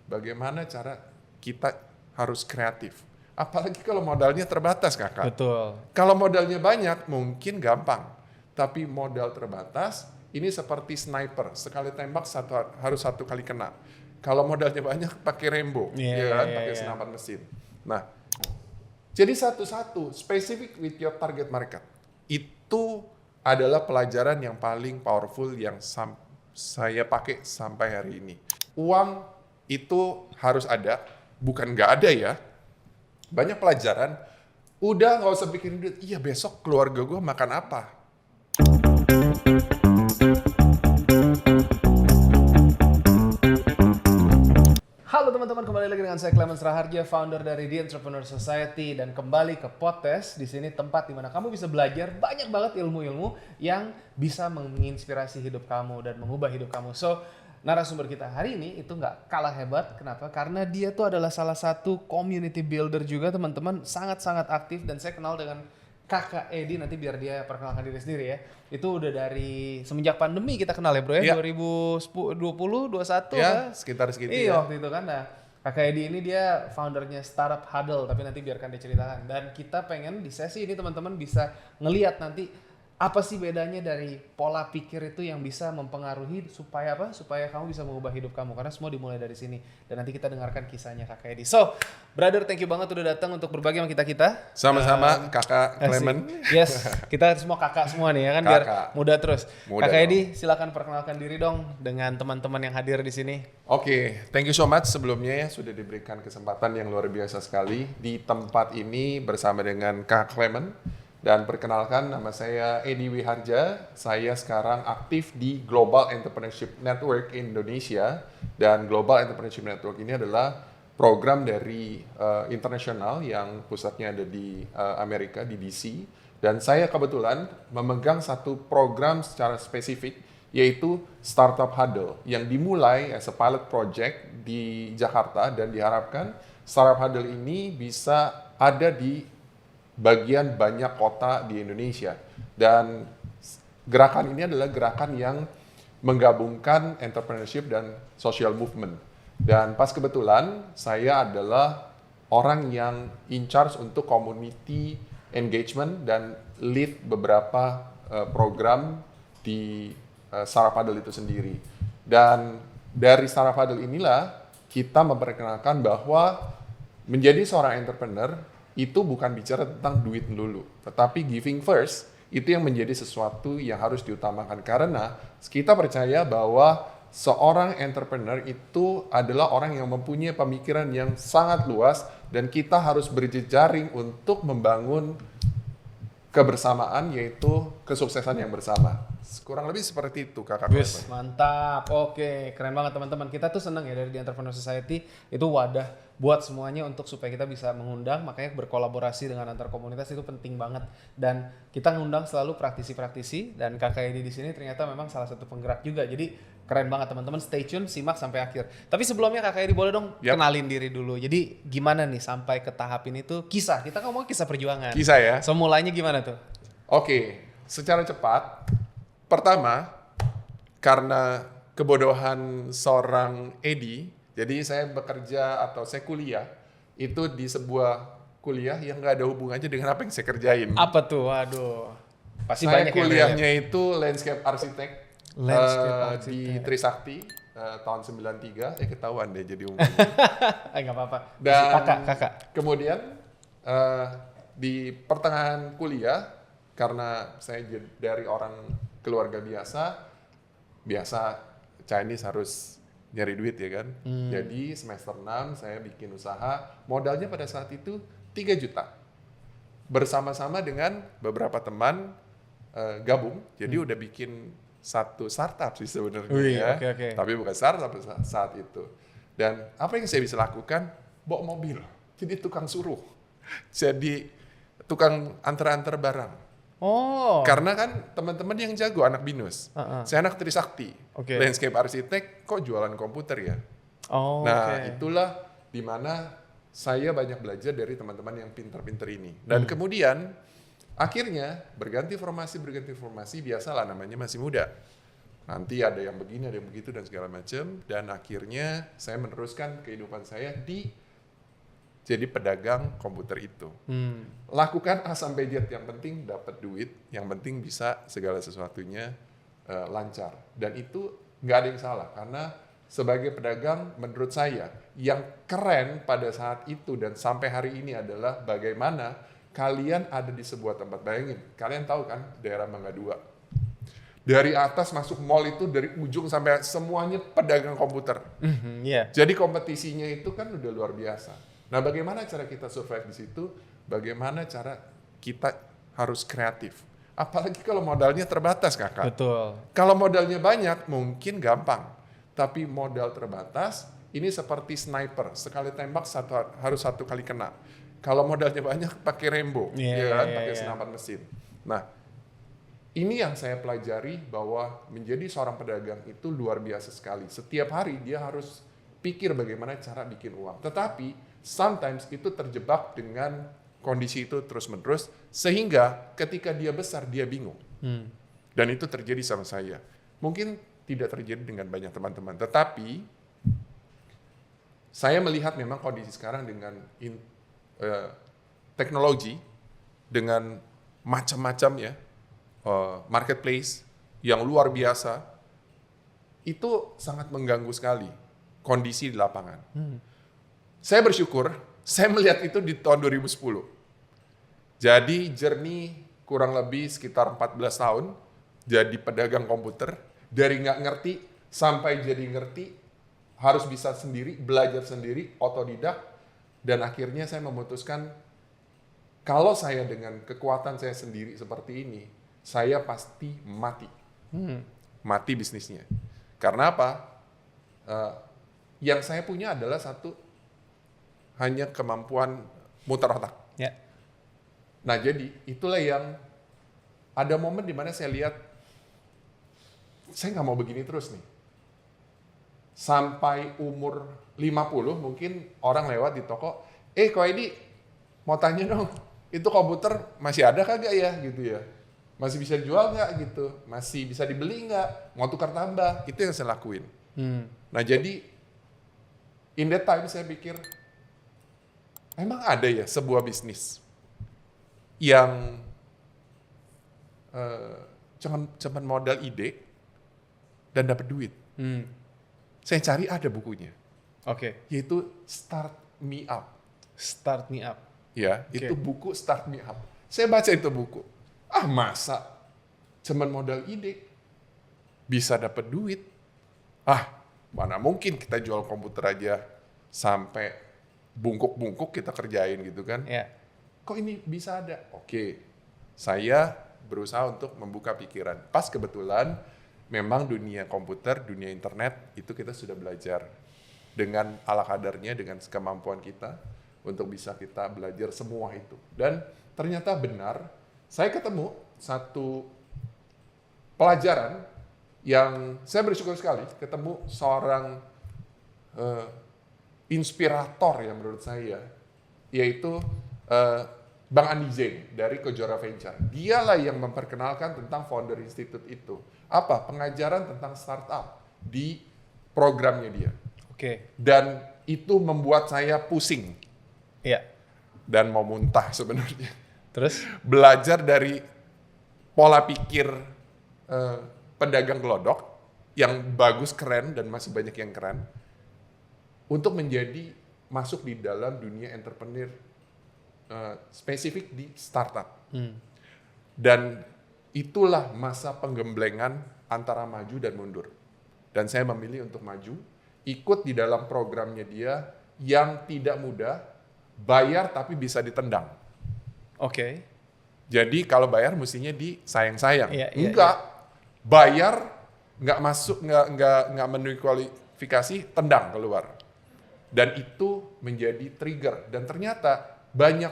bagaimana cara kita harus kreatif. Apalagi kalau modalnya terbatas, Kakak. Betul. Kalau modalnya banyak, mungkin gampang. Tapi modal terbatas, ini seperti sniper. Sekali tembak harus satu kali kena. Kalau modalnya banyak, pakai Rambo, pakai senapan mesin. Nah, jadi satu-satu, specific with your target market. Itu adalah pelajaran yang paling powerful yang saya pakai sampai hari ini. Uang itu harus ada, bukan nggak ada ya. Banyak pelajaran, udah nggak usah pikirin duit, iya besok keluarga gue makan apa. Halo teman-teman, kembali lagi dengan saya Clemens Raharja, founder dari The Entrepreneur Society, dan kembali ke Podcast. Di sini tempat dimana kamu bisa belajar banyak banget ilmu-ilmu yang bisa menginspirasi hidup kamu dan mengubah hidup kamu. So, narasumber kita hari ini itu nggak kalah hebat. Kenapa? Karena dia tuh adalah salah satu community builder juga, teman-teman, sangat-sangat aktif, dan saya kenal dengan Kakak Edi, nanti biar dia perkenalkan diri sendiri ya. Itu udah dari semenjak pandemi kita kenal ya bro ya, 2020, 2021 ya, sekitar segitu iya, ya. waktu itu kan. Nah, Kakak Edi ini dia foundernya Startup Huddle, tapi nanti biarkan dia ceritakan. Dan kita pengen di sesi ini teman-teman bisa ngelihat nanti apa sih bedanya dari pola pikir itu yang bisa mempengaruhi supaya apa? Supaya kamu bisa mengubah hidup kamu. Karena semua dimulai dari sini. Dan nanti kita dengarkan kisahnya Kakak Edi. So, brother, thank you banget udah datang untuk berbagi sama kita-kita. Sama-sama Kakak Clement. Yes, kita semua kakak semua nih ya kan, biar mudah terus. Kakak Edi, silakan perkenalkan diri dong dengan teman-teman yang hadir di sini. Oke, thank you so much sebelumnya ya sudah diberikan kesempatan yang luar biasa sekali di tempat ini bersama dengan Kakak Clement. Dan perkenalkan, nama saya Edi Wiharja. Saya sekarang aktif di Global Entrepreneurship Network Indonesia. Dan Global Entrepreneurship Network ini adalah program dari internasional yang pusatnya ada di Amerika, di DC. Dan saya kebetulan memegang satu program secara spesifik, yaitu Startup Huddle, yang dimulai as a pilot project di Jakarta, dan diharapkan Startup Huddle ini bisa ada di bagian banyak kota di Indonesia. Dan gerakan ini adalah gerakan yang menggabungkan entrepreneurship dan social movement. Dan pas kebetulan saya adalah orang yang in charge untuk community engagement dan lead beberapa program di Startup Huddle itu sendiri. Dan dari Startup Huddle inilah kita memperkenalkan bahwa menjadi seorang entrepreneur itu bukan bicara tentang duit dulu, tetapi giving first itu yang menjadi sesuatu yang harus diutamakan, karena kita percaya bahwa seorang entrepreneur itu adalah orang yang mempunyai pemikiran yang sangat luas, dan kita harus berjejaring untuk membangun kebersamaan, yaitu kesuksesan yang bersama. Kurang lebih seperti itu, Kakak. Mantap, oke, keren banget teman-teman. Kita tuh senang ya dari The Entrepreneur Society, itu wadah buat semuanya untuk supaya kita bisa mengundang, makanya berkolaborasi dengan antar komunitas itu penting banget. Dan kita ngundang selalu praktisi-praktisi, dan Kakak Edi di sini ternyata memang salah satu penggerak juga. Jadi keren banget teman-teman, stay tune, simak sampai akhir. Tapi sebelumnya Kakak Edi boleh dong kenalin diri dulu. Jadi gimana nih sampai ke tahap ini tuh, kisah, kita ngomong kisah perjuangan. Kisah ya? So mulainya gimana tuh? Oke, secara cepat. Pertama, karena kebodohan seorang Edi, jadi saya bekerja atau saya kuliah itu di sebuah kuliah yang nggak ada hubungannya dengan apa yang saya kerjain. Apa tuh? Waduh. Pasti saya banyak kuliahnya itu landscape architect, di Trisakti tahun 93. Ketahuan deh jadi umur. Nggak apa-apa. Dan kakak. Kemudian di pertengahan kuliah, karena saya dari orang keluarga biasa Chinese harus nyari duit ya kan. Jadi semester 6 saya bikin usaha, modalnya pada saat itu 3 juta. Bersama-sama dengan beberapa teman gabung, jadi udah bikin satu startup sih sebenarnya ya. Okay. Tapi bukan startup saat itu. Dan apa yang saya bisa lakukan? Bawa mobil. Jadi tukang suruh. Jadi tukang antar-antar barang. Oh. Karena kan teman-teman yang jago anak binus. Saya anak Trisakti. Landscape architect kok jualan komputer ya. Itulah dimana saya banyak belajar dari teman-teman yang pintar-pintar ini. Dan kemudian akhirnya berganti formasi, biasalah namanya masih muda. Nanti ada yang begini, ada yang begitu dan segala macam. Dan akhirnya saya meneruskan kehidupan saya di jadi pedagang komputer itu. Lakukan A sampai Z, yang penting dapat duit, yang penting bisa segala sesuatunya lancar. Dan itu nggak ada yang salah, karena sebagai pedagang menurut saya yang keren pada saat itu dan sampai hari ini adalah bagaimana kalian ada di sebuah tempat. Bayangin, kalian tahu kan daerah Mangga 2. Dari atas masuk mall itu dari ujung sampai semuanya pedagang komputer. Iya. Jadi kompetisinya itu kan udah luar biasa. Nah, bagaimana cara kita survive di situ? Bagaimana cara kita harus kreatif? Apalagi kalau modalnya terbatas, Kakak. Betul. Kalau modalnya banyak mungkin gampang. Tapi modal terbatas, ini seperti sniper. Sekali tembak harus satu kali kena. Kalau modalnya banyak pakai Rambo, pakai senapan mesin. Nah, ini yang saya pelajari bahwa menjadi seorang pedagang itu luar biasa sekali. Setiap hari dia harus pikir bagaimana cara bikin uang. Tetapi sometimes itu terjebak dengan kondisi itu terus-menerus sehingga ketika dia besar dia bingung. Dan itu terjadi sama saya. Mungkin tidak terjadi dengan banyak teman-teman. Tetapi saya melihat memang kondisi sekarang dengan teknologi, dengan macam-macam ya, marketplace yang luar biasa, itu sangat mengganggu sekali kondisi di lapangan. Saya bersyukur, saya melihat itu di tahun 2010. Jadi journey kurang lebih sekitar 14 tahun, jadi pedagang komputer, dari nggak ngerti sampai jadi ngerti, harus bisa sendiri, belajar sendiri, otodidak, dan akhirnya saya memutuskan, kalau saya dengan kekuatan saya sendiri seperti ini, saya pasti mati. Mati bisnisnya. Karena apa? Yang saya punya adalah hanya kemampuan muter otak. Ya. Nah, jadi itulah yang ada momen di mana saya lihat, saya nggak mau begini terus nih. Sampai umur 50 mungkin orang lewat di toko, Ko Edi, mau tanya dong, itu komputer masih ada kagak ya gitu ya? Masih bisa jual nggak gitu? Masih bisa dibeli nggak? Mau tukar tambah? Itu yang saya lakuin. Nah, jadi in that time saya pikir, emang ada ya sebuah bisnis yang cuman modal ide dan dapat duit. Saya cari ada bukunya. Oke. Yaitu Start Me Up. Start Me Up. Ya, itu buku Start Me Up. Saya baca itu buku. Masa cuman modal ide bisa dapat duit? Mana mungkin kita jual komputer aja sampai bungkuk-bungkuk kita kerjain gitu kan? Ya. Kok ini bisa ada? Oke, saya berusaha untuk membuka pikiran. Pas kebetulan memang dunia komputer, dunia internet itu kita sudah belajar dengan ala kadarnya, dengan kemampuan kita untuk bisa kita belajar semua itu. Dan ternyata benar, saya ketemu satu pelajaran yang saya bersyukur sekali ketemu seorang inspirator yang menurut saya, yaitu Bang Andi Zain dari Kojora Venture. Dialah yang memperkenalkan tentang Founder Institute itu. Apa? Pengajaran tentang startup di programnya dia. Oke. Dan itu membuat saya pusing. Iya. Dan mau muntah sebenarnya. Terus? Belajar dari pola pikir pedagang gelodok yang bagus, keren, dan masih banyak yang keren, untuk menjadi masuk di dalam dunia entrepreneur spesifik di startup. Dan itulah masa penggemblengan antara maju dan mundur. Dan saya memilih untuk maju, ikut di dalam programnya dia yang tidak mudah, bayar tapi bisa ditendang. Oke. Jadi kalau bayar mestinya disayang-sayang. Enggak. Bayar nggak masuk, nggak memenuhi kualifikasi, tendang keluar. Dan itu menjadi trigger. Dan ternyata banyak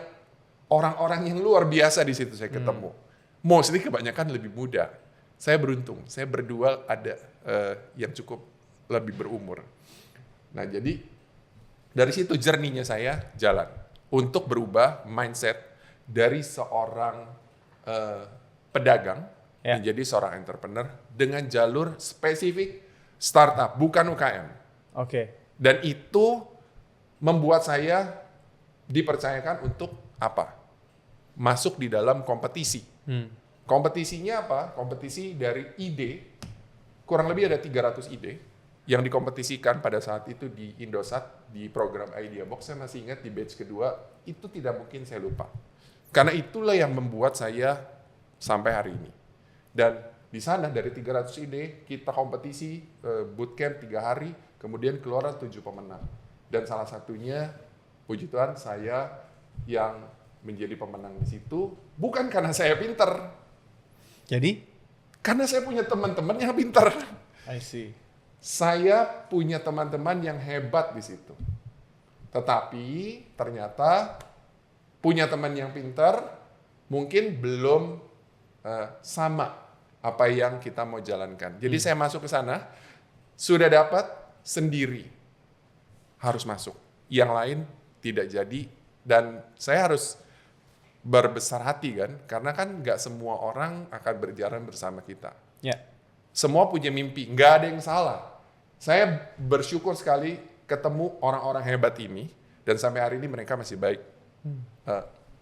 orang-orang yang luar biasa di situ saya ketemu. Mostly kebanyakan lebih muda. Saya beruntung, saya berdua ada yang cukup lebih berumur. Nah, jadi dari situ journey-nya saya jalan untuk berubah mindset dari seorang pedagang Ya. menjadi seorang entrepreneur dengan jalur spesifik startup, bukan UKM. Oke. Dan itu membuat saya dipercayakan untuk apa? Masuk di dalam kompetisi. Kompetisinya apa? Kompetisi dari ide, kurang lebih ada 300 ide yang dikompetisikan pada saat itu di Indosat, di program Idea Box. Saya masih ingat di batch kedua, itu tidak mungkin saya lupa. Karena itulah yang membuat saya sampai hari ini. Dan di sana dari 300 ide, kita kompetisi bootcamp 3 hari, kemudian keluar 7 pemenang. Dan salah satunya, puji Tuhan, saya yang menjadi pemenang di situ, bukan karena saya pinter, Jadi? karena saya punya teman-teman yang pinter. I see. Saya punya teman-teman yang hebat di situ. Tetapi ternyata punya teman yang pinter mungkin belum sama apa yang kita mau jalankan. Jadi saya masuk ke sana, sudah dapat sendiri. Harus masuk. Yang lain tidak jadi. Dan saya harus berbesar hati kan, karena kan nggak semua orang akan berjalan bersama kita. Ya. Semua punya mimpi, nggak ada yang salah. Saya bersyukur sekali ketemu orang-orang hebat ini, dan sampai hari ini mereka masih baik.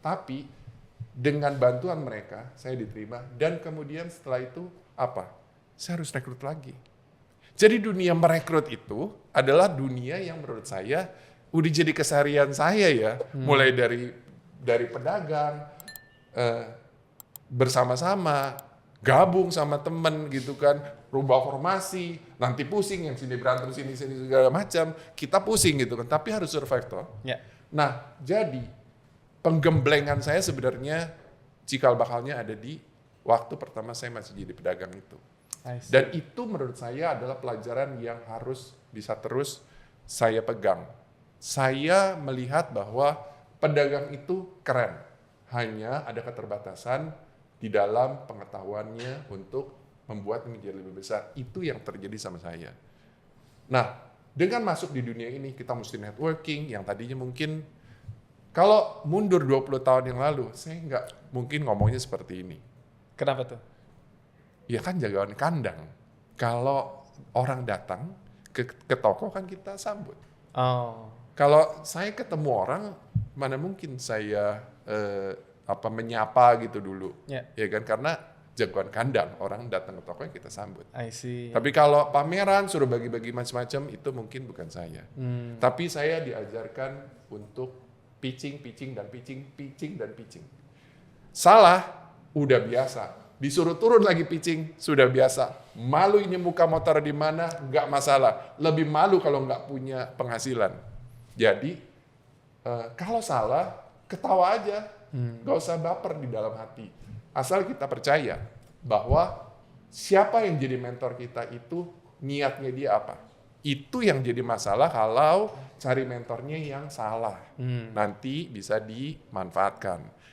Tapi dengan bantuan mereka, saya diterima, dan kemudian setelah itu apa? Saya harus rekrut lagi. Jadi dunia merekrut itu adalah dunia yang menurut saya udah jadi keseharian saya ya, mulai dari pedagang, bersama-sama, gabung sama temen gitu kan, rubah formasi, nanti pusing, yang sini berantem, sini segala macam, kita pusing gitu kan, tapi harus survive toh. Ya. Nah, jadi penggemblengan saya sebenarnya cikal bakalnya ada di waktu pertama saya masih jadi pedagang itu. I see. Dan itu menurut saya adalah pelajaran yang harus bisa terus saya pegang. Saya melihat bahwa pedagang itu keren, hanya ada keterbatasan di dalam pengetahuannya untuk membuat menjadi lebih besar. Itu yang terjadi sama saya. Nah, dengan masuk di dunia ini, kita mesti networking, yang tadinya mungkin, kalau mundur 20 tahun yang lalu, saya nggak mungkin ngomongnya seperti ini. Kenapa tuh? Ya kan jagoan kandang. Kalau orang datang ke toko kan kita sambut. Oh. Kalau saya ketemu orang, mana mungkin saya menyapa gitu dulu, Ya. ya kan? Karena jagoan kandang, orang datang ke toko yang kita sambut. I see. Tapi kalau pameran suruh bagi-bagi macam-macam, itu mungkin bukan saya. Tapi saya diajarkan untuk pitching dan pitching. Salah, udah biasa. Disuruh turun lagi pitching, sudah biasa. Malu ini muka mau taruh di mana, nggak masalah. Lebih malu kalau nggak punya penghasilan. Jadi, kalau salah, ketawa aja. Nggak usah baper di dalam hati. Asal kita percaya bahwa siapa yang jadi mentor kita itu, niatnya dia apa. Itu yang jadi masalah kalau cari mentornya yang salah. Nanti bisa dimanfaatkan.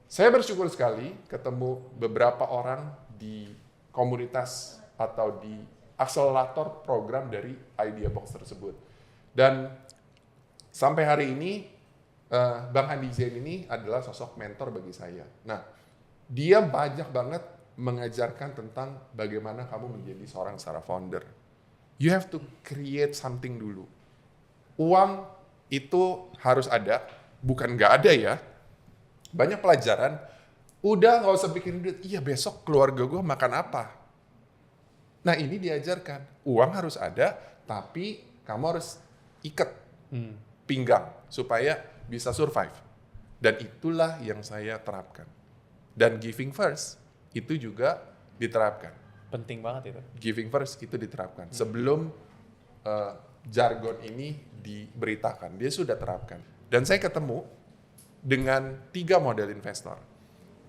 Saya bersyukur sekali ketemu beberapa orang di komunitas atau di akselerator program dari Idea Box tersebut. Dan sampai hari ini, Bang Andi Zain ini adalah sosok mentor bagi saya. Nah, dia banyak banget mengajarkan tentang bagaimana kamu menjadi seorang startup founder. You have to create something dulu. Uang itu harus ada, bukan nggak ada ya. Banyak pelajaran, udah nggak usah bikin duit, iya besok keluarga gue makan apa. Nah ini diajarkan, uang harus ada, tapi kamu harus ikat pinggang supaya bisa survive. Dan itulah yang saya terapkan. Dan giving first itu juga diterapkan. Penting banget itu. Giving first itu diterapkan. Sebelum jargon ini diberitakan, dia sudah terapkan. Dan saya ketemu dengan 3 model investor.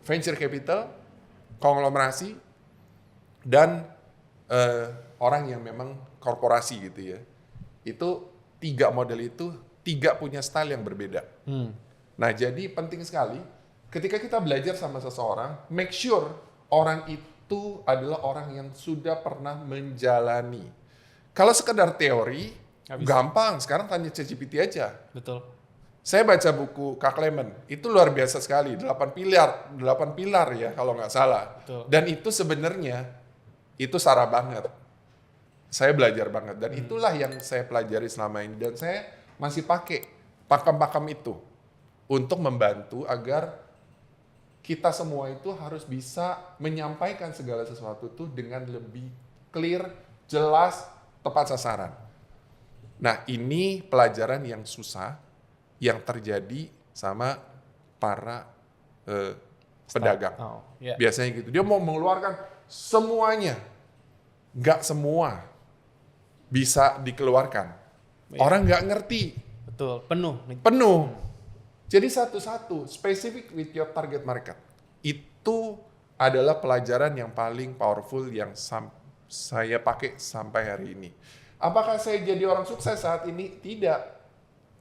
Venture capital, konglomerasi, dan orang yang memang korporasi gitu ya. Itu 3 model itu, 3 punya style yang berbeda. Nah jadi penting sekali, ketika kita belajar sama seseorang, make sure orang itu adalah orang yang sudah pernah menjalani. Kalau sekedar teori, gampang. Sekarang tanya ChatGPT aja. Betul. Saya baca buku Kak Clement, itu luar biasa sekali, 8 pilar ya kalau nggak salah. Betul. Dan itu sebenarnya, itu sarah banget. Saya belajar banget, dan itulah yang saya pelajari selama ini. Dan saya masih pakai pakem-pakem itu untuk membantu agar kita semua itu harus bisa menyampaikan segala sesuatu itu dengan lebih clear, jelas, tepat sasaran. Nah, ini pelajaran yang susah, yang terjadi sama para pedagang. Oh, yeah. Biasanya gitu. Dia mau mengeluarkan semuanya. Nggak semua bisa dikeluarkan. Yeah. Orang nggak ngerti. Betul, penuh. Penuh. Jadi satu-satu, specific with your target market. Itu adalah pelajaran yang paling powerful yang saya pakai sampai hari ini. Apakah saya jadi orang sukses saat ini? Tidak.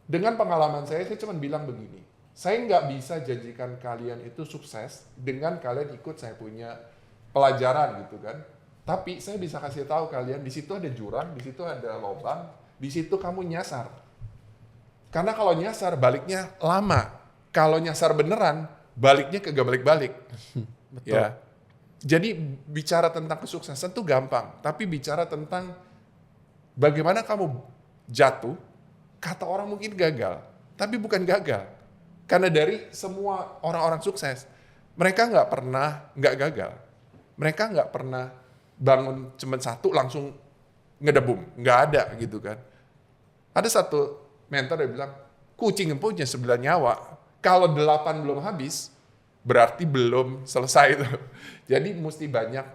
Dengan pengalaman saya cuma bilang begini, saya nggak bisa janjikan kalian itu sukses dengan kalian ikut saya punya pelajaran gitu kan. Tapi saya bisa kasih tahu kalian, di situ ada jurang, di situ ada lubang, di situ kamu nyasar. Karena kalau nyasar baliknya lama, kalau nyasar beneran baliknya kagak balik-balik. Betul. Ya. Jadi bicara tentang kesuksesan tuh gampang, tapi bicara tentang bagaimana kamu jatuh. Kata orang mungkin gagal, tapi bukan gagal. Karena dari semua orang-orang sukses, mereka nggak pernah nggak gagal. Mereka nggak pernah bangun cuma satu langsung ngedebum, nggak ada gitu kan. Ada satu mentor yang bilang, kucing yang punya 9 nyawa, kalau 8 belum habis, berarti belum selesai itu. Jadi mesti banyak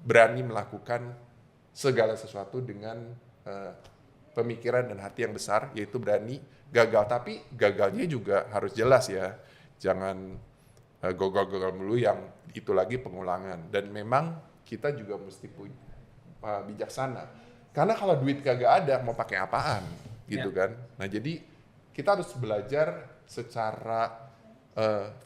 berani melakukan segala sesuatu dengan pemikiran dan hati yang besar, yaitu berani gagal. Tapi gagalnya juga harus jelas ya. Jangan gagal-gagal mulu yang itu lagi pengulangan. Dan memang kita juga mesti punya bijaksana. Karena kalau duit kagak ada, mau pakai apaan? Gitu kan. Nah jadi kita harus belajar secara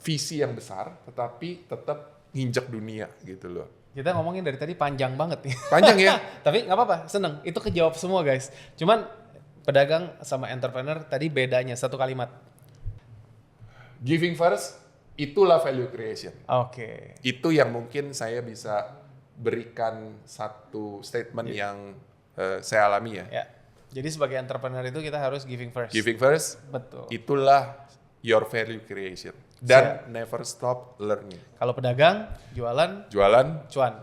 visi yang besar, tetapi tetap nginjek dunia gitu loh. Kita ngomongin dari tadi panjang banget nih. Panjang ya? Tapi nggak apa-apa, seneng. Itu kejawab semua guys. Cuman pedagang sama entrepreneur tadi bedanya satu kalimat. Giving first, itulah value creation. Oke. Itu yang mungkin saya bisa berikan satu statement yang saya alami ya. Ya. Jadi sebagai entrepreneur itu kita harus giving first. Giving first, Betul. itulah your value creation. Dan never stop learning. Kalau pedagang, jualan, Cuan.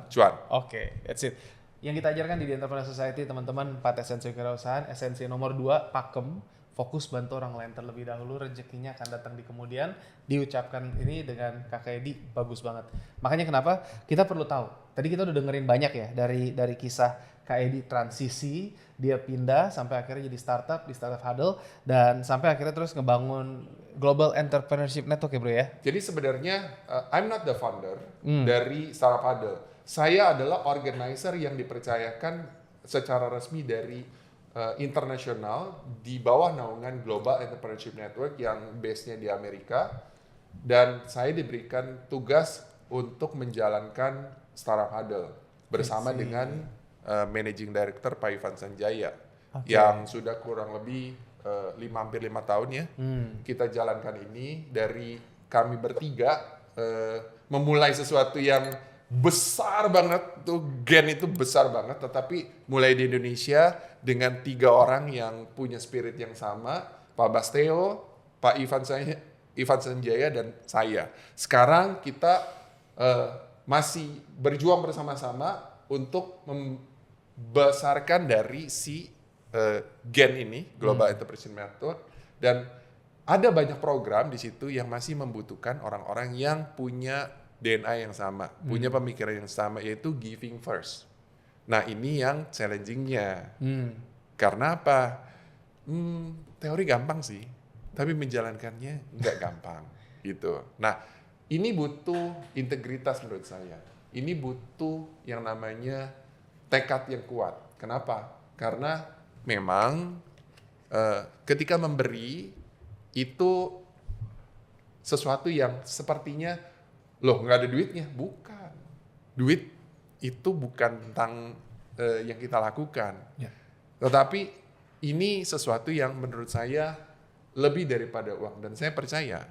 Oke, that's it. Yang kita ajarkan di The Entrepreneur Society, teman-teman, 4 esensi kewirausahaan. Esensi nomor 2, pakem. Fokus bantu orang lain terlebih dahulu, rezekinya akan datang di kemudian. Diucapkan ini dengan Kakak Edi, bagus banget. Makanya kenapa kita perlu tahu. Tadi kita udah dengerin banyak ya dari kisah Kak Edi transisi, dia pindah sampai akhirnya jadi startup di Startup Huddle, dan sampai akhirnya terus ngebangun Global Entrepreneurship Network ya bro ya? Jadi sebenarnya I'm not the founder dari Startup Huddle. Saya adalah organizer yang dipercayakan secara resmi dari internasional di bawah naungan Global Entrepreneurship Network yang base-nya di Amerika. Dan saya diberikan tugas untuk menjalankan Startup Huddle bersama dengan Managing Director Pak Ivan Sanjaya yang sudah kurang lebih hampir 5 tahun ya. Kita jalankan ini dari kami bertiga memulai sesuatu yang besar banget, tuh Gen itu besar banget, tetapi mulai di Indonesia dengan 3 orang yang punya spirit yang sama, Pak Basteo, Pak Ivan Sanjaya dan saya. Sekarang kita masih berjuang bersama-sama untuk membesarkan dari si Gen ini, Global Entrepreneurship Network, dan ada banyak program di situ yang masih membutuhkan orang-orang yang punya DNA yang sama, punya pemikiran yang sama, yaitu giving first. Nah ini yang challenging-nya. Karena apa? Teori gampang sih, tapi menjalankannya nggak gampang gitu. Nah ini butuh integritas menurut saya. Ini butuh yang namanya tekad yang kuat. Kenapa? Karena memang ketika memberi itu sesuatu yang sepertinya loh nggak ada duitnya, bukan. Duit itu bukan tentang yang kita lakukan, tetapi ini sesuatu yang menurut saya lebih daripada uang, dan saya percaya,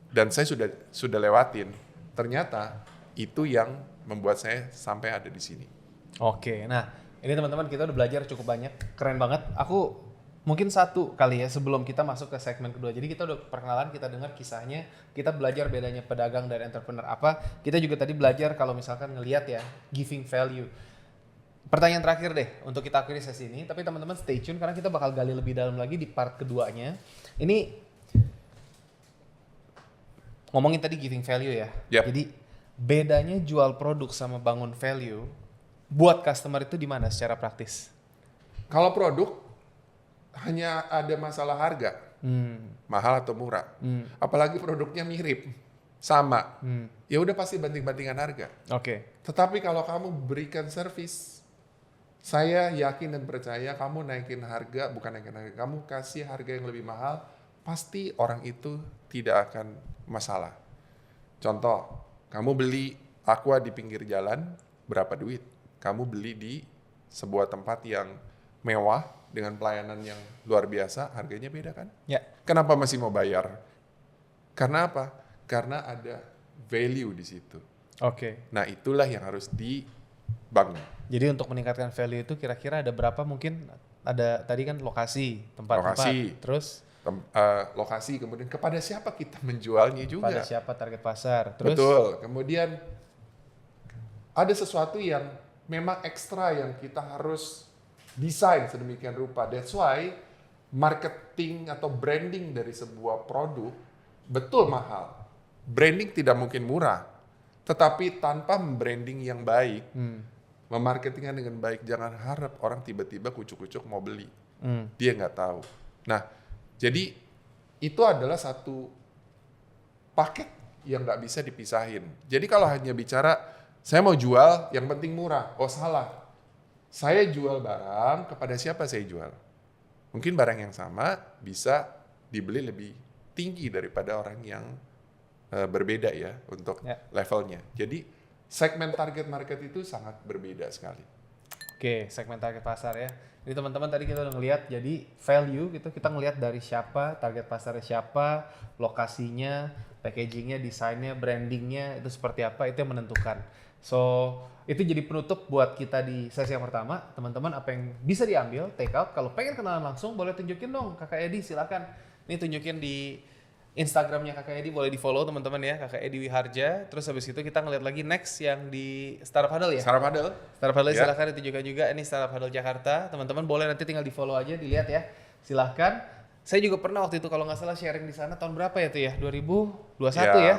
dan saya sudah lewatin. Ternyata itu yang membuat saya sampai ada di sini. Oke, nah ini teman-teman kita udah belajar cukup banyak, keren banget. Aku mungkin satu kali ya sebelum kita masuk ke segmen kedua. Jadi kita udah perkenalan, kita dengar kisahnya, kita belajar bedanya pedagang dan entrepreneur apa. Kita juga tadi belajar kalau misalkan ngelihat ya, giving value. Pertanyaan terakhir deh untuk kita akhiri sesi ini, tapi teman-teman stay tune karena kita bakal gali lebih dalam lagi di part keduanya. Ini ngomongin tadi giving value ya. Yep. Jadi bedanya jual produk sama bangun value buat customer itu di mana secara praktis? Kalau produk hanya ada masalah harga, mahal atau murah. Apalagi produknya mirip, sama. Ya udah pasti banting-bantingan harga. Oke. Tetapi kalau kamu berikan servis, saya yakin dan percaya kamu naikin harga, bukan naikin harga, kamu kasih harga yang lebih mahal, pasti orang itu tidak akan masalah. Contoh, kamu beli aqua di pinggir jalan, berapa duit? Kamu beli di sebuah tempat yang mewah dengan pelayanan yang luar biasa, harganya beda kan? Ya. Kenapa masih mau bayar? Karena apa? Karena ada value di situ. Oke. Nah, itulah yang harus dibangun. Jadi untuk meningkatkan value itu kira-kira ada berapa mungkin? Ada tadi kan lokasi, tempat-tempat, Lokasi. terus Lokasi, kemudian kepada siapa kita menjualnya juga. pada siapa target pasar, terus Betul. Kemudian ada sesuatu yang memang ekstra yang kita harus desain sedemikian rupa. That's why marketing atau branding dari sebuah produk betul mahal. Branding tidak mungkin murah. Tetapi tanpa branding yang baik, memarketingnya dengan baik, jangan harap orang tiba-tiba kucuk-kucuk mau beli. Dia nggak tahu. Nah, jadi itu adalah satu paket yang nggak bisa dipisahin. Jadi kalau hanya bicara, saya mau jual, yang penting murah. Oh salah. Saya jual barang, kepada siapa saya jual? Mungkin barang yang sama bisa dibeli lebih tinggi daripada orang yang berbeda ya untuk levelnya. Jadi segmen target market itu sangat berbeda sekali. Oke, segmen target pasar ya. Jadi teman-teman tadi kita udah ngelihat jadi value gitu, kita ngelihat dari siapa, target pasarnya siapa, lokasinya, packagingnya, desainnya, brandingnya itu seperti apa, itu yang menentukan. So itu jadi penutup buat kita di sesi yang pertama. Teman-teman apa yang bisa diambil, take out. Kalau pengen kenalan langsung boleh tunjukin dong Kakak Edi, silakan. Ini tunjukin di Instagramnya Kakak Edi, boleh di follow teman-teman ya, Kakak Edi Wiharja. Terus habis itu kita ngeliat lagi next yang di Startup Huddle ya. Startup Huddle. Startup Huddle silakan ditunjukkan juga. Ini Startup Huddle Jakarta. Teman-teman boleh nanti tinggal di follow aja, dilihat ya. Silahkan. Saya juga pernah waktu itu kalau nggak salah sharing di sana tahun berapa ya tuh ya? 2021 ya?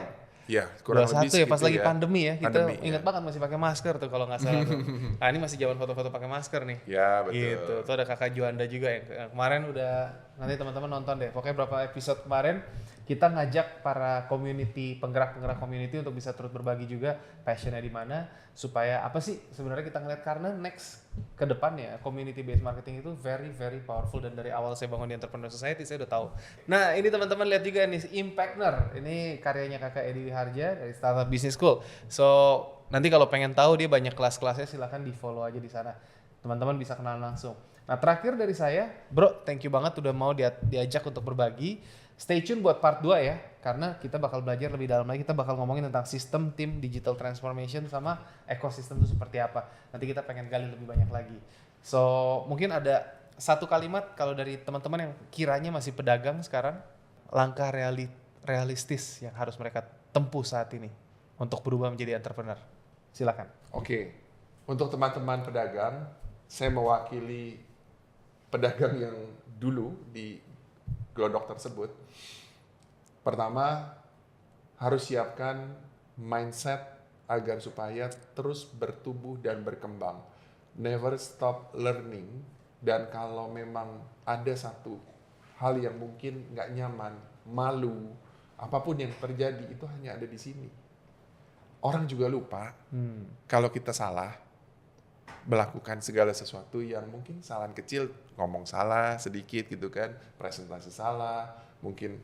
Iya, kurang lebih ya pas lagi pandemi ya. Kita pandemi, ingat banget masih pakai masker tuh kalau nggak salah tuh. Nah, ini masih zaman foto-foto pakai masker nih. Ya, betul. Gitu. Tuh ada Kakak Juanda juga yang kemarin udah, nanti teman-teman nonton deh. Pokoknya berapa episode kemarin kita ngajak para community, penggerak-penggerak community untuk bisa terus berbagi juga passionnya di mana, supaya apa sih sebenarnya kita ngeliat, karena next ke depannya community based marketing itu very very powerful, dan dari awal saya bangun di Entrepreneur Society saya udah tahu. Nah ini teman-teman lihat juga nih Impactner, ini karyanya Kakak Edi Wiharja dari Startup Business School. So nanti kalau pengen tahu dia banyak kelas-kelasnya, silahkan di follow aja di sana. Teman-teman bisa kenal langsung. Nah terakhir dari saya, bro, thank you banget udah mau diajak untuk berbagi. Stay tune buat part 2 ya, karena kita bakal belajar lebih dalam lagi. Kita bakal ngomongin tentang sistem tim digital transformation sama ekosistem itu seperti apa. Nanti kita pengen gali lebih banyak lagi. So mungkin ada satu kalimat kalau dari teman-teman yang kiranya masih pedagang sekarang, langkah realistis yang harus mereka tempuh saat ini untuk berubah menjadi entrepreneur. Silakan. Oke, untuk teman-teman pedagang, saya mewakili pedagang yang dulu di Glodok tersebut. Pertama, harus siapkan mindset agar supaya terus bertumbuh dan berkembang. Never stop learning. Dan kalau memang ada satu hal yang mungkin nggak nyaman, malu, apapun yang terjadi itu hanya ada di sini. Orang juga lupa kalau kita salah, melakukan segala sesuatu yang mungkin kesalahan kecil, ngomong salah sedikit gitu kan, presentasi salah, mungkin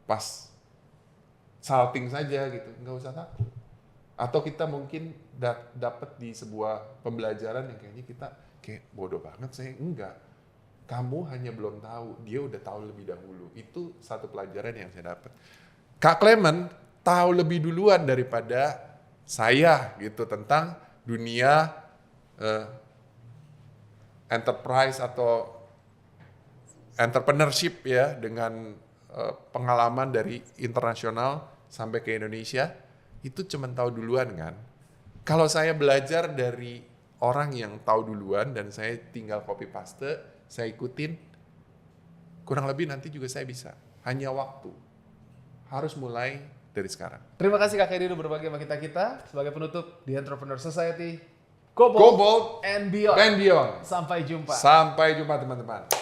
pas salting saja gitu, nggak usah takut. Atau kita mungkin dapat di sebuah pembelajaran yang kayaknya kita kayak bodoh banget, saya enggak. Kamu hanya belum tahu, dia udah tahu lebih dahulu. Itu satu pelajaran yang saya dapat. Kak Clement tahu lebih duluan daripada saya gitu tentang dunia enterprise atau entrepreneurship ya, dengan pengalaman dari internasional sampai ke Indonesia. Itu cuma tahu duluan kan. Kalau saya belajar dari orang yang tahu duluan dan saya tinggal copy paste, saya ikutin, kurang lebih nanti juga saya bisa. Hanya waktu. Harus mulai dari sekarang. Terima kasih Kak Edi udah berbagi sama kita. Sebagai penutup di Entrepreneur Society, Go bold and beyond. and beyond. Sampai jumpa. Sampai jumpa teman-teman.